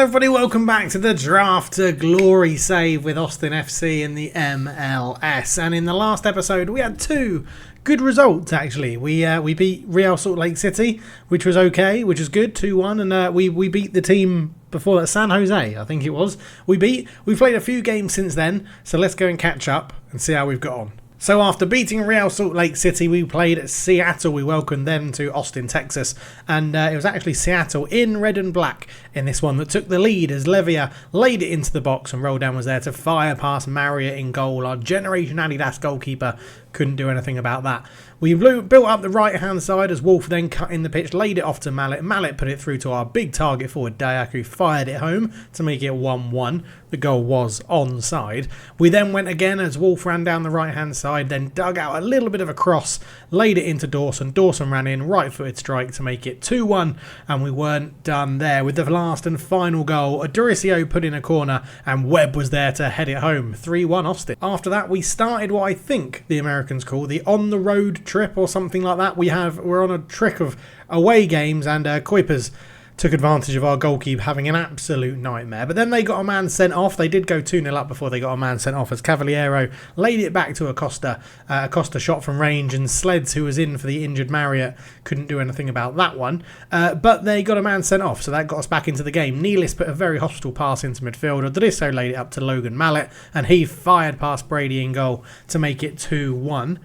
everybody, welcome back to the Draft to Glory save with Austin FC in the MLS. And in the last episode we had two good results actually. We beat Real Salt Lake City, which was okay, which was good, 2-1, and we beat the team before that, San Jose, I think it was. We've played a few games since then, so let's go and catch up and see how we've got on. So after beating Real Salt Lake City, we played Seattle. We welcomed them to Austin, Texas. And it was actually Seattle in red and black in this one that took the lead as Levia laid it into the box and Roldan was there to fire past Marriott in goal. Our Generation Adidas goalkeeper couldn't do anything about that. We built up the right-hand side as Wolf then cut in the pitch, laid it off to Mallet. Mallet put it through to our big target forward, Dayak, who fired it home to make it 1-1. The goal was onside. We then went again as Wolf ran down the right-hand side, then dug out a little bit of a cross, laid it into Dawson. Dawson ran in, right-footed strike to make it 2-1, and we weren't done there. With the last and final goal, Aduricio put in a corner, and Webb was there to head it home, 3-1 Austin. After that, we started what I think the Americans call the on-the-road trip or something like that. We're on a trick of away games, and Kuipers took advantage of our goalkeeper having an absolute nightmare. But then they got a man sent off. They did go 2-0 up before they got a man sent off as Cavaliero laid it back to Acosta. Acosta shot from range, and Sleds, who was in for the injured Marriott, couldn't do anything about that one. But they got a man sent off, so that got us back into the game. Nealis put a very hostile pass into midfield. Odrisso laid it up to Logan Mallet, and he fired past Brady in goal to make it 2-1.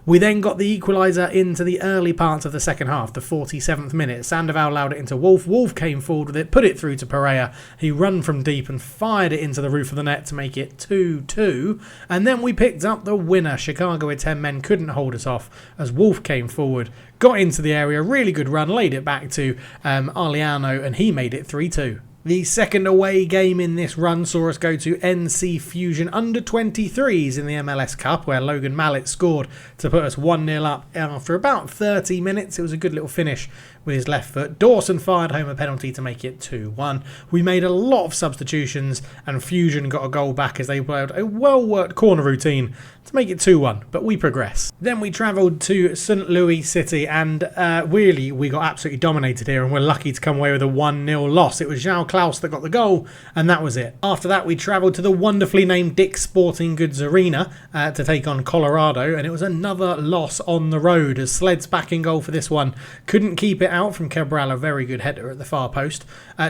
We then got the equaliser into the early parts of the second half, the 47th minute. Sandoval allowed it into Wolf. Wolf came forward with it, put it through to Pereira. He ran from deep and fired it into the roof of the net to make it 2-2. And then we picked up the winner. Chicago with 10 men couldn't hold us off as Wolf came forward, got into the area, really good run, laid it back to Arliano, and he made it 3-2. The second away game in this run saw us go to NC Fusion under-23s in the MLS Cup, where Logan Mallet scored to put us 1-0 up after about 30 minutes. It was a good little finish with his left foot. Dawson fired home a penalty to make it 2-1. We made a lot of substitutions, and Fusion got a goal back as they played a well-worked corner routine to make it 2-1, but we progress. Then we travelled to St. Louis City, and really we got absolutely dominated here, and we're lucky to come away with a 1-0 loss. It was João Klaus that got the goal, and that was it. After that, we travelled to the wonderfully named Dick's Sporting Goods Arena to take on Colorado, and it was another loss on the road as Sleds back in goal for this one. Couldn't keep it out from Cabral, a very good header at the far post.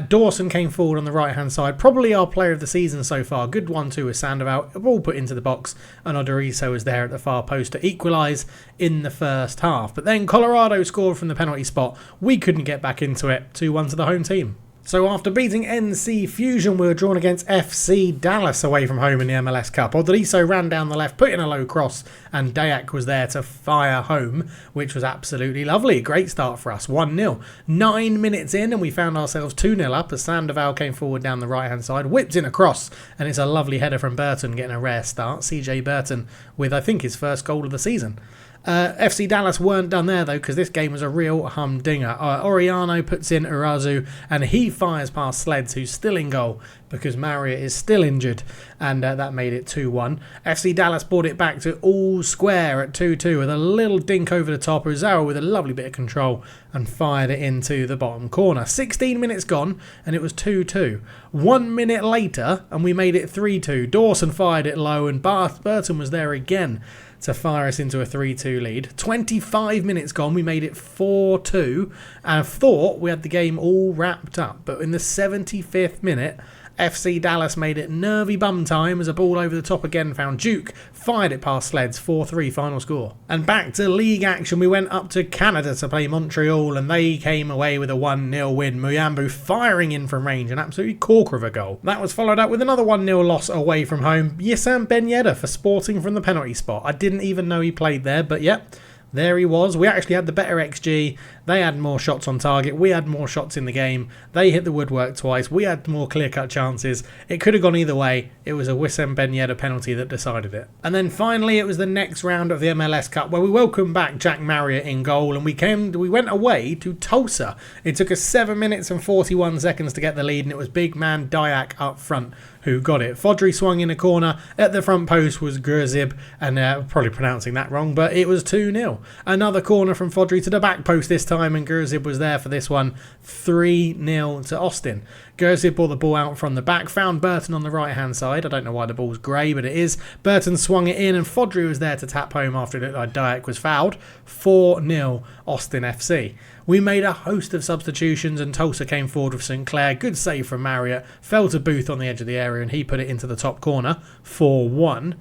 Dawson came forward on the right-hand side, probably our player of the season so far. Good 1-2 with Sandoval, a ball put into the box, and Odoriso was there at the far post to equalise in the first half. But then Colorado scored from the penalty spot. We couldn't get back into it. 2-1 to the home team. So after beating NC Fusion, we were drawn against FC Dallas away from home in the MLS Cup. Odriso ran down the left, put in a low cross, and Dayak was there to fire home, which was absolutely lovely. Great start for us, 1-0. 9 minutes in, and we found ourselves 2-0 up as Sandoval came forward down the right-hand side, whipped in a cross, and it's a lovely header from Burton, getting a rare start. CJ Burton with, I think, his first goal of the season. FC Dallas weren't done there though, because this game was a real humdinger. Oriano puts in Urazu, and he fires past Sleds, who's still in goal because Marriott is still injured, and that made it 2-1. FC Dallas brought it back to all square at 2-2 with a little dink over the top. Rosario with a lovely bit of control and fired it into the bottom corner. 16 minutes gone and it was 2-2. 1 minute later and we made it 3-2. Dawson fired it low and Burton was there again to fire us into a 3-2 lead. 25 minutes gone, we made it 4-2, and I thought we had the game all wrapped up. But in the 75th minute, FC Dallas made it nervy bum time as a ball over the top again found Duke, fired it past Sleds, 4-3 final score. And back to league action, we went up to Canada to play Montreal, and they came away with a 1-0 win. Muyambu firing in from range, an absolutely corker of a goal. That was followed up with another 1-0 loss away from home. Yissam Ben Yedder for Sporting from the penalty spot. I didn't even know he played there, but yep. There he was. We actually had the better XG. They had more shots on target. We had more shots in the game. They hit the woodwork twice. We had more clear-cut chances. It could have gone either way. It was a Wissam Ben Yedder penalty that decided it. And then finally, it was the next round of the MLS Cup where we welcomed back Jack Marriott in goal, and we went away to Tulsa. It took us 7 minutes and 41 seconds to get the lead, and it was big man Dayak up front who got it. Fodry swung in a corner. At the front post was Gurzib, and probably pronouncing that wrong, but it was 2-0. 4-0. Another corner from Fodry to the back post this time, and Gurzib was there for this one. 3-0 to Austin. Gurzib brought the ball out from the back, found Burton on the right-hand side. I don't know why the ball's grey, but it is. Burton swung it in, and Fodry was there to tap home after it looked like Dyack was fouled. 4-0 Austin FC. We made a host of substitutions, and Tulsa came forward with St Clair. Good save from Marriott. Fell to Booth on the edge of the area, and he put it into the top corner. 4-1.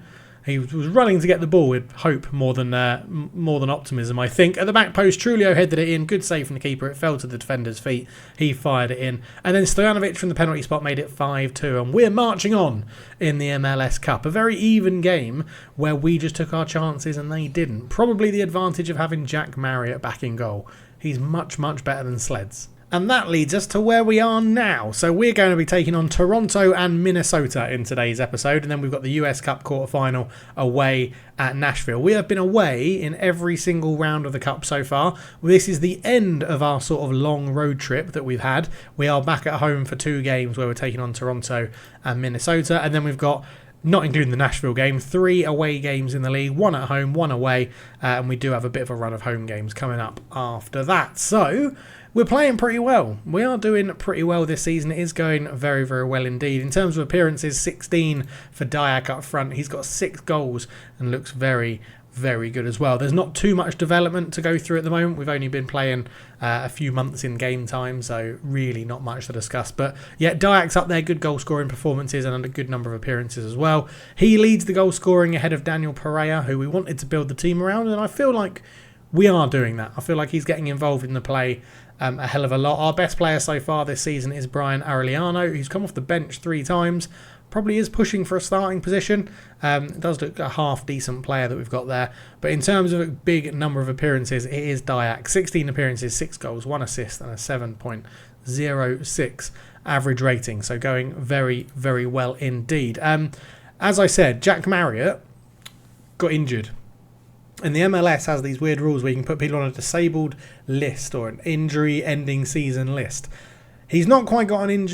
He was running to get the ball with hope more than optimism, I think. At the back post, Trulio headed it in. Good save from the keeper. It fell to the defender's feet. He fired it in. And then Stojanovic from the penalty spot made it 5-2. And we're marching on in the MLS Cup. A very even game where we just took our chances and they didn't. Probably the advantage of having Jack Marriott back in goal. He's much, much better than Sleds. And that leads us to where we are now. So we're going to be taking on Toronto and Minnesota in today's episode. And then we've got the US Cup quarterfinal away at Nashville. We have been away in every single round of the Cup so far. This is the end of our sort of long road trip that we've had. We are back at home for 2 games where we're taking on Toronto and Minnesota. And then we've got, not including the Nashville game, 3 away games in the league, 1 at home, 1 away, and we do have a bit of a run of home games coming up after that. So we're playing pretty well. We are doing pretty well this season. It is going very, very well indeed. In terms of appearances, 16 for Dyack up front. He's got 6 goals and looks very, very good as well. There's not too much development to go through at the moment. We've only been playing a few months in game time, so really not much to discuss. But yeah, Dyack's up there, good goal scoring performances and a good number of appearances as well. He leads the goal scoring ahead of Daniel Pereira, who we wanted to build the team around, and I feel like we are doing that. I feel like he's getting involved in the play a hell of a lot. Our best player so far this season is Brian Aureliano, who's come off the bench 3 times. Probably is pushing for a starting position. It does look a half-decent player that we've got there. But in terms of a big number of appearances, it is Dyack. 16 appearances, 6 goals, 1 assist, and a 7.06 average rating. So going very, very well indeed. As I said, Jack Marriott got injured. And the MLS has these weird rules where you can put people on a disabled list or an injury-ending season list. He's not quite got an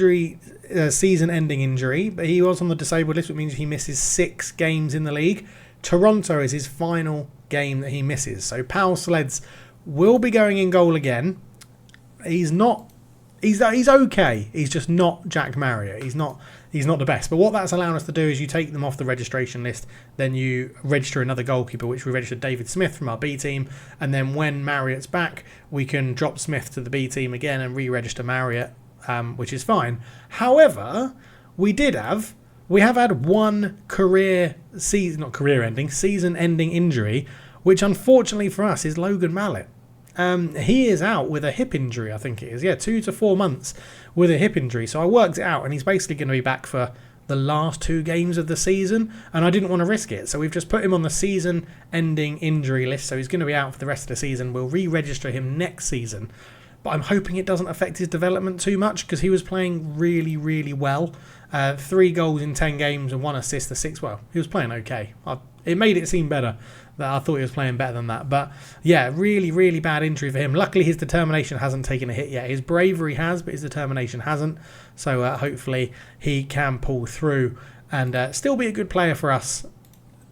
season-ending injury, but he was on the disabled list, which means he misses 6 games in the league. Toronto is his final game that he misses. So Pal Sleds will be going in goal again. He's okay. He's just not Jack Marriott. He's not the best. But what that's allowing us to do is you take them off the registration list, then you register another goalkeeper, which we registered David Smith from our B team, and then when Marriott's back, we can drop Smith to the B team again and re-register Marriott, which is fine. However, we have had one season-ending injury, which unfortunately for us is Logan Mallet. He is out with a hip injury, I think it is. 2 to 4 months with a hip injury. So I worked it out, and he's basically going to be back for the last 2 games of the season, and I didn't want to risk it. So we've just put him on the season-ending injury list, so he's going to be out for the rest of the season. We'll re-register him next season. But I'm hoping it doesn't affect his development too much, because he was playing really, really well. 3 goals in 10 games and 1 assist to 6. Well, he was playing okay. It made it seem better that I thought he was playing better than that. But yeah, really, really bad injury for him. Luckily, his determination hasn't taken a hit yet. His bravery has, but his determination hasn't. So hopefully he can pull through and still be a good player for us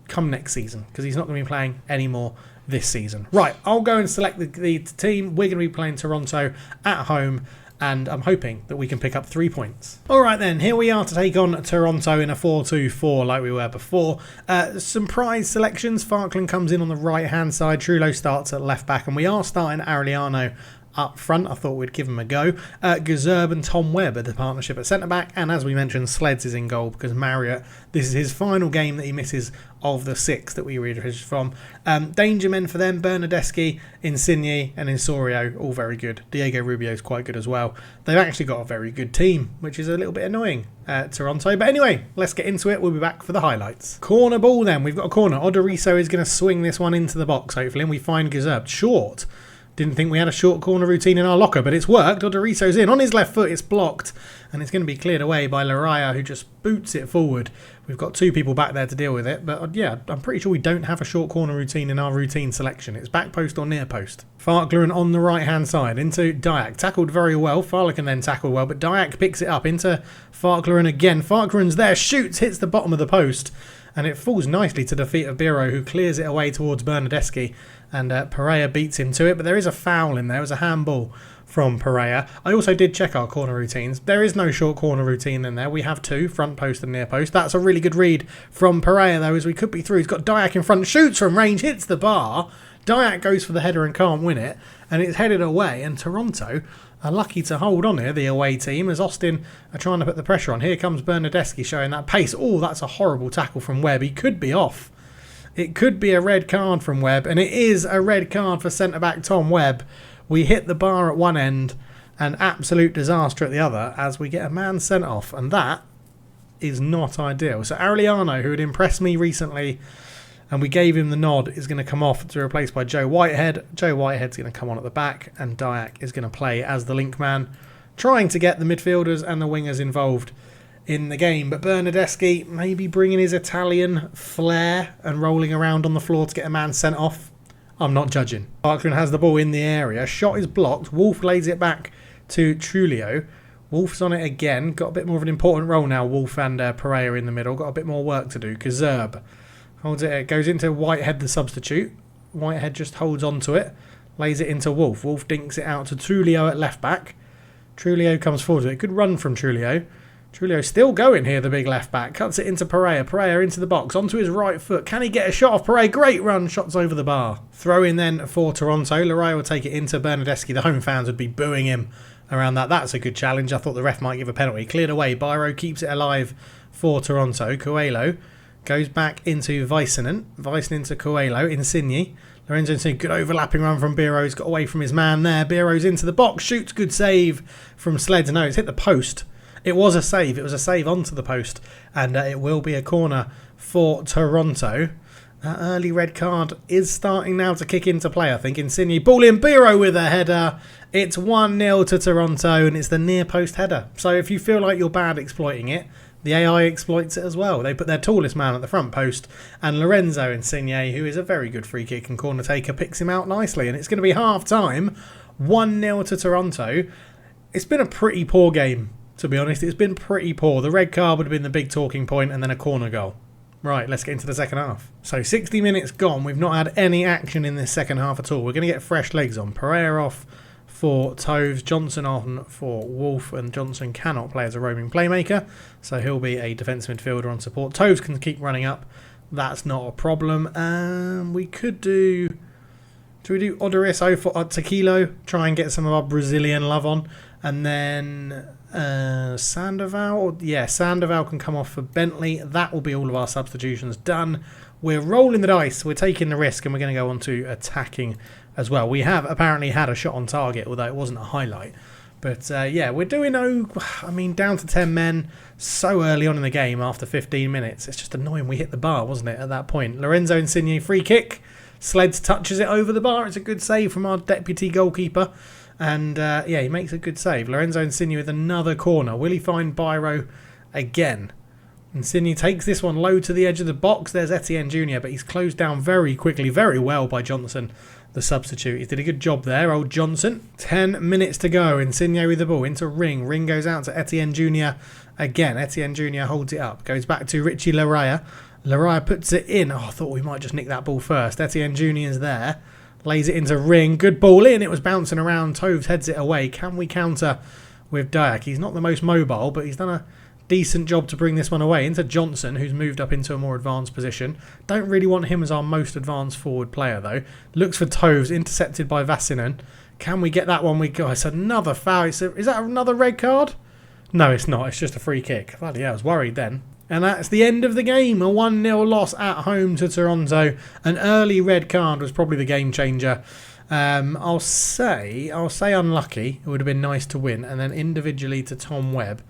come next season, because he's not going to be playing anymore this season. Right, I'll go and select the team. We're going to be playing Toronto at home, and I'm hoping that we can pick up 3 points. All right then, here we are to take on Toronto in a 4-2-4 like we were before. Some prize selections. Falkland comes in on the right-hand side. Trullo starts at left-back, and we are starting Aureliano up front. I thought we'd give him a go. Gazerb and Tom Webb are the partnership at centre-back, and as we mentioned, Sleds is in goal because Marriott, this is his final game that he misses of the 6 that we read from. Danger men for them, Bernadeschi, Insigne and Insorio, all very good. Diego Rubio's quite good as well. They've actually got a very good team, which is a little bit annoying, Toronto. But anyway, let's get into it. We'll be back for the highlights. Corner ball then. We've got a corner. Odoriso is going to swing this one into the box, hopefully, and we find Gazerb short. Didn't think we had a short corner routine in our locker, but it's worked. Odoriso's in. On his left foot, it's blocked, and it's going to be cleared away by Laraya, who just boots it forward. We've got 2 people back there to deal with it, but yeah, I'm pretty sure we don't have a short corner routine in our routine selection. It's back post or near post. Farklerin on the right-hand side into Dyack. Tackled very well. Farler can then tackle well, but Dyack picks it up into Farklerin again. Farklerin's there, shoots, hits the bottom of the post, and it falls nicely to the feet of Biro, who clears it away towards Bernadeschi. and Pereira beats him to it, but there is a foul in there. It was a handball from Pereira. I also did check our corner routines. There is no short corner routine in there. We have two, front post and near post. That's a really good read from Pereira, though, as we could be through. He's got Dyak in front, shoots from range, hits the bar. Dyak goes for the header and can't win it, and it's headed away, and Toronto are lucky to hold on here, the away team, as Austin are trying to put the pressure on. Here comes Bernardeschi showing that pace. Oh, that's a horrible tackle from Webb. He could be off. It could be a red card from Webb, and it is a red card for centre-back Tom Webb. We hit the bar at one end, and absolute disaster at the other, as we get a man sent off, and that is not ideal. So Aureliano, who had impressed me recently, and we gave him the nod, is going to come off to be replaced by Joe Whitehead. Joe Whitehead's going to come on at the back, and Dyak is going to play as the link man, trying to get the midfielders and the wingers involved in the game. But Bernardeschi maybe bringing his Italian flair and rolling around on the floor to get a man sent off. I'm not judging. Parkland has the ball in the area. Shot is blocked. Wolf lays it back to Trulio. Wolf's on it again. Got a bit more of an important role now. Wolf and Pereira in the middle. Got a bit more work to do. Kazerb holds it. It goes into Whitehead, the substitute. Whitehead just holds on to it. Lays it into Wolf. Wolf dinks it out to Trulio at left back. Trulio comes forward with it. Good run from Trulio. Trulio still going here, the big left back. Cuts it into Pereira. Pereira into the box. Onto his right foot. Can he get a shot off Pereira? Great run. Shots over the bar. Throw in then for Toronto. Leray will take it into Bernardeschi. The home fans would be booing him around that. That's a good challenge. I thought the ref might give a penalty. Cleared away. Biro keeps it alive for Toronto. Coelho goes back into Väisänen. Väisänen to Coelho. Insigne. Lorenzo Insigne. Good overlapping run from Biro. He's got away from his man there. Biro's into the box. Shoots. Good save from Sleds. No, it's hit the post. It was a save. It was a save onto the post. And it will be a corner for Toronto. That early red card is starting now to kick into play, I think. Insigne. Ball in. Biro with a header. It's 1-0 to Toronto, and it's the near post header. So if you feel like you're bad exploiting it, the AI exploits it as well. They put their tallest man at the front post, and Lorenzo Insigne, who is a very good free kick and corner taker, picks him out nicely. And it's going to be half time. 1-0 to Toronto. It's been a pretty poor game. To be honest, it's been pretty poor. The red card would have been the big talking point, and then a corner goal. Right, let's get into the second half. So 60 minutes gone. We've not had any action in this second half at all. We're going to get fresh legs on. Pereira off for Toves. Johnson on for Wolf, and Johnson cannot play as a roaming playmaker, so he'll be a defensive midfielder on support. Toves can keep running up. That's not a problem. We could do... Do we do Odoriso for Tequilo? Try and get some of our Brazilian love on. And then Sandoval. Yeah, Sandoval can come off for Bentley. That will be all of our substitutions done. We're rolling the dice. We're taking the risk, and we're going to go on to attacking as well. We have apparently had a shot on target, although it wasn't a highlight. But yeah, we're doing, down to 10 men so early on in the game after 15 minutes. It's just annoying we hit the bar, wasn't it, at that point? Lorenzo Insigne, free kick. Sleds touches it over the bar. It's a good save from our deputy goalkeeper. And yeah, he makes a good save. Lorenzo Insigne with another corner. Will he find Biro again? Insigne takes this one low to the edge of the box. There's Etienne Jr., but he's closed down very quickly, very well by Johnson, the substitute. He did a good job there, old Johnson. 10 minutes to go. Insigne with the ball into Ring. Ring goes out to Etienne Jr. again. Etienne Jr. holds it up. Goes back to Richie Laraya. Laraya puts it in. Oh, I thought we might just nick that ball first. Etienne Jr. is there. Lays it into Ring. Good ball in. It was bouncing around. Toves heads it away. Can we counter with Dyak? He's not the most mobile, but he's done a decent job to bring this one away. Into Johnson, who's moved up into a more advanced position. Don't really want him as our most advanced forward player, though. Looks for Toves. Intercepted by Väisänen. Can we get that one? It's another foul. Is that another red card? No, it's not. It's just a free kick. Bloody hell, I was worried then. And that's the end of the game. A 1-0 loss at home to Toronto. An early red card was probably the game changer. I'll say unlucky. It would have been nice to win. And then individually to Tom Webb,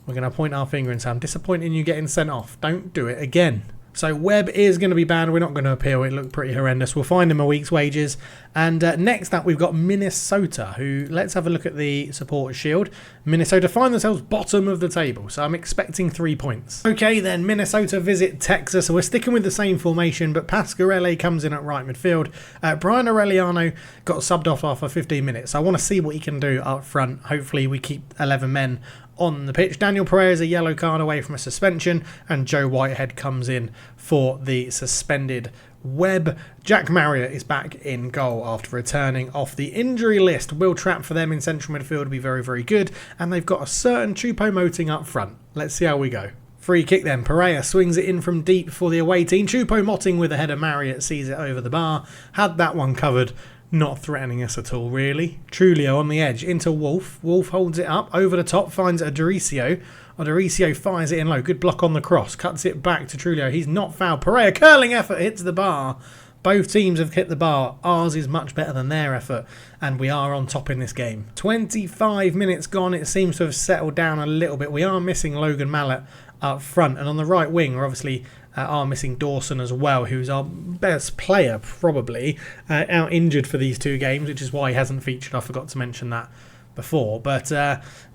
we're going to point our finger and say, I'm disappointed in you getting sent off. Don't do it again. So Webb is going to be banned. We're not going to appeal. It looked pretty horrendous. We'll find him a week's wages. And next up, we've got Minnesota, who, let's have a look at the supporter shield. Minnesota find themselves bottom of the table, so I'm expecting 3 points. Okay, then Minnesota visit Texas. So we're sticking with the same formation, but Pasquarelli comes in at right midfield. Brian Aureliano got subbed off after 15 minutes. So I want to see what he can do up front. Hopefully we keep 11 men on the pitch. Daniel Pereira is a yellow card away from a suspension, and Joe Whitehead comes in for the suspended Webb. Jack Marriott is back in goal after returning off the injury list. Will Trapp for them in central midfield will be very, very good. And they've got a certain Choupo-Moting up front. Let's see how we go. Free kick then. Pereira swings it in from deep for the away team. Choupo-Moting with a header. Marriott sees it over the bar. Had that one covered. Not threatening us at all, really. Trulio on the edge into Wolf. Wolf holds it up. Over the top, finds Adoricio. Adoricio fires it in low. Good block on the cross. Cuts it back to Trulio. He's not fouled. Pereira, curling effort, hits the bar. Both teams have hit the bar. Ours is much better than their effort. And we are on top in this game. 25 minutes gone. It seems to have settled down a little bit. We are missing Logan Mallet up front. And on the right wing, we're obviously are missing Dawson as well, who's our best player, probably. Out injured for these 2 games, which is why he hasn't featured. I forgot to mention that before. But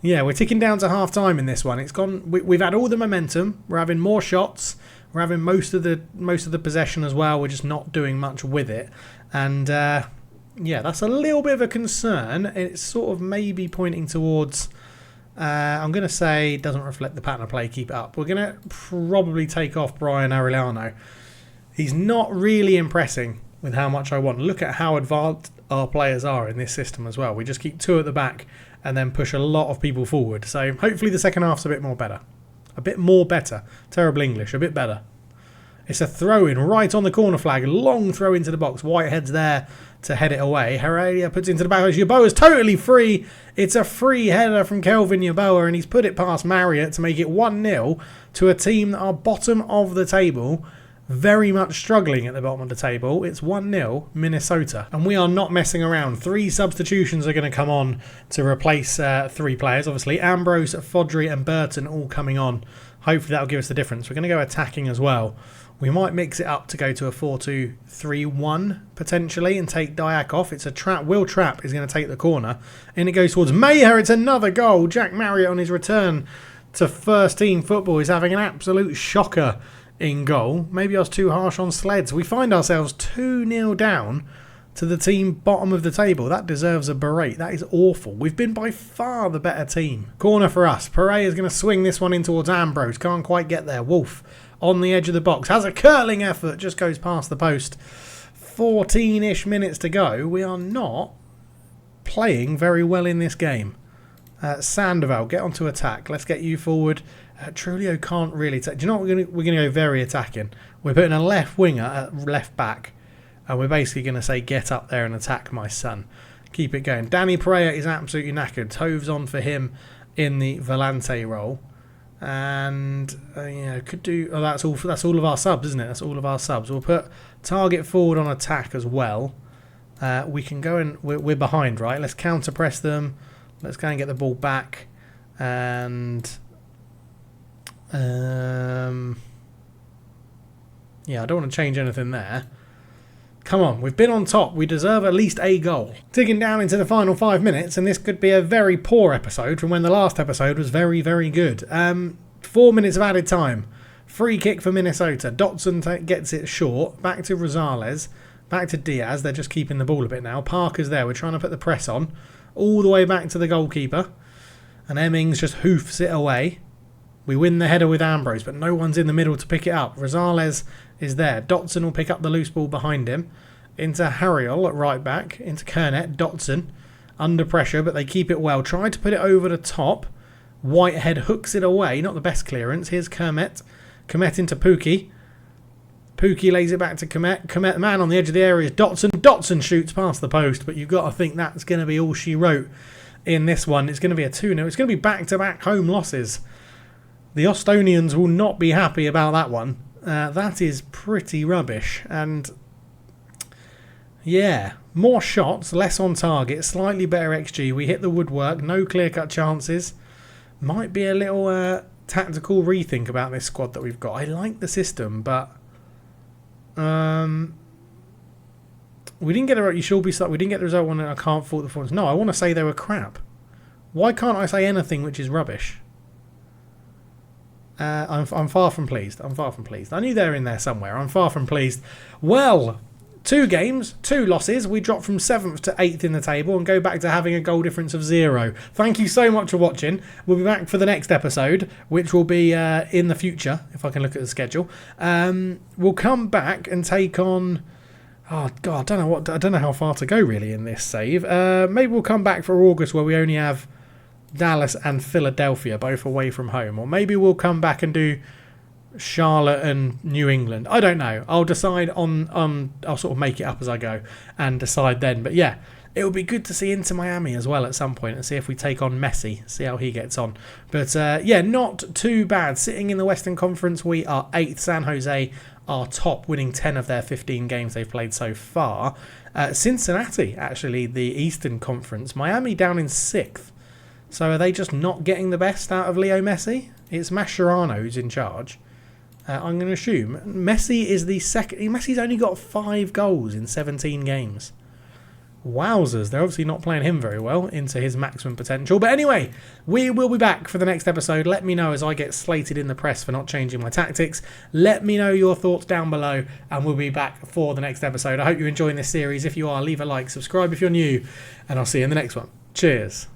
yeah, we're ticking down to half time in this one. It's gone. We've had all the momentum. We're having more shots. We're having most of the possession as well. We're just not doing much with it. And yeah, that's a little bit of a concern. It's sort of maybe pointing towards... I'm going to say it doesn't reflect the pattern of play. Keep it up. We're going to probably take off Brian Arellano. He's not really impressing with how much I want. Look at how advanced our players are in this system as well. We just keep 2 at the back and then push a lot of people forward. So hopefully the second half's a bit more better. A bit more better. Terrible English. A bit better. It's a throw-in right on the corner flag. Long throw into the box. Whitehead's there to head it away. Heredia puts it into the back. Yeboah's totally free. It's a free header from Kelvin Yeboah, and he's put it past Marriott to make it 1-0 to a team that are bottom of the table. Very much struggling at the bottom of the table. It's 1-0 Minnesota. And we are not messing around. 3 substitutions are going to come on to replace 3 players. Obviously, Ambrose, Fodry and Burton all coming on. Hopefully that'll give us the difference. We're going to go attacking as well. We might mix it up to go to a 4-2-3-1 potentially and take Dyack off. It's a trap. Will Trapp is going to take the corner. And it goes towards Maher. It's another goal. Jack Marriott on his return to first team football is having an absolute shocker in goal. Maybe I was too harsh on Sleds. We find ourselves 2-0 down to the team bottom of the table. That deserves a berate. That is awful. We've been by far the better team. Corner for us. Pereira is going to swing this one in towards Ambrose. Can't quite get there. Wolf on the edge of the box. Has a curling effort. Just goes past the post. 14-ish minutes to go. We are not playing very well in this game. Sandoval, get onto attack. Let's get you forward. Trulio can't really... Do you know what? We're going to go very attacking. We're putting a left winger at left back. And we're basically going to say, get up there and attack my son. Keep it going. Danny Pereira is absolutely knackered. Tove's on for him in the Volante role. And yeah, could do. Oh, that's all of our subs, isn't it? That's all of our subs. We'll put target forward on attack as well. We can go and we're behind, right? Let's counter press them. Let's go and get the ball back. And yeah, I don't want to change anything there. Come on, we've been on top. We deserve at least a goal. Digging down into the final 5 minutes, and this could be a very poor episode from when the last episode was very, very good. 4 minutes of added time. Free kick for Minnesota. Dotson gets it short. Back to Rosales. Back to Diaz. They're just keeping the ball a bit now. Parker's there. We're trying to put the press on. All the way back to the goalkeeper. And Emmings just hoofs it away. We win the header with Ambrose, but no one's in the middle to pick it up. Rosales is there. Dotson will pick up the loose ball behind him. Into Harriel at right back. Into Kernet. Dotson under pressure, but they keep it well. Try to put it over the top. Whitehead hooks it away. Not the best clearance. Here's Kermet. Kermet into Pookie. Pookie lays it back to Kermet. Kermet, man on the edge of the area, is Dotson. Dotson shoots past the post, but you've got to think that's going to be all she wrote in this one. It's going to be a 2-0. It's going to be back-to-back home losses. The Ostonians will not be happy about that one. That is pretty rubbish. And yeah, more shots, less on target, slightly better XG. We hit the woodwork, no clear-cut chances. Might be a little tactical rethink about this squad that we've got. I like the system, but we didn't get we didn't get the result when I can't fault the performance. No, I want to say they were crap. Why can't I say anything which is rubbish? I'm far from pleased. I'm far from pleased. I knew they were in there somewhere. I'm far from pleased. Well, 2 games, 2 losses. We drop from 7th to 8th in the table and go back to having a goal difference of 0. Thank you so much for watching. We'll be back for the next episode, which will be in the future, if I can look at the schedule. We'll come back and take on... Oh, God, I don't know how far to go, really, in this save. Maybe we'll come back for August, where we only have Dallas and Philadelphia, both away from home. Or maybe we'll come back and do Charlotte and New England. I don't know. I'll decide on I'll sort of make it up as I go and decide then. But yeah, it would be good to see Inter Miami as well at some point and see if we take on Messi, see how he gets on. But yeah, not too bad. Sitting in the Western Conference, we are 8th. San Jose are top, winning 10 of their 15 games they've played so far. Cincinnati, actually, the Eastern Conference. Miami down in 6th. So are they just not getting the best out of Leo Messi? It's Mascherano who's in charge. I'm going to assume Messi is the second. Messi's only got 5 goals in 17 games. Wowzers, they're obviously not playing him very well into his maximum potential. But anyway, we will be back for the next episode. Let me know as I get slated in the press for not changing my tactics. Let me know your thoughts down below and we'll be back for the next episode. I hope you're enjoying this series. If you are, leave a like, subscribe if you're new, and I'll see you in the next one. Cheers.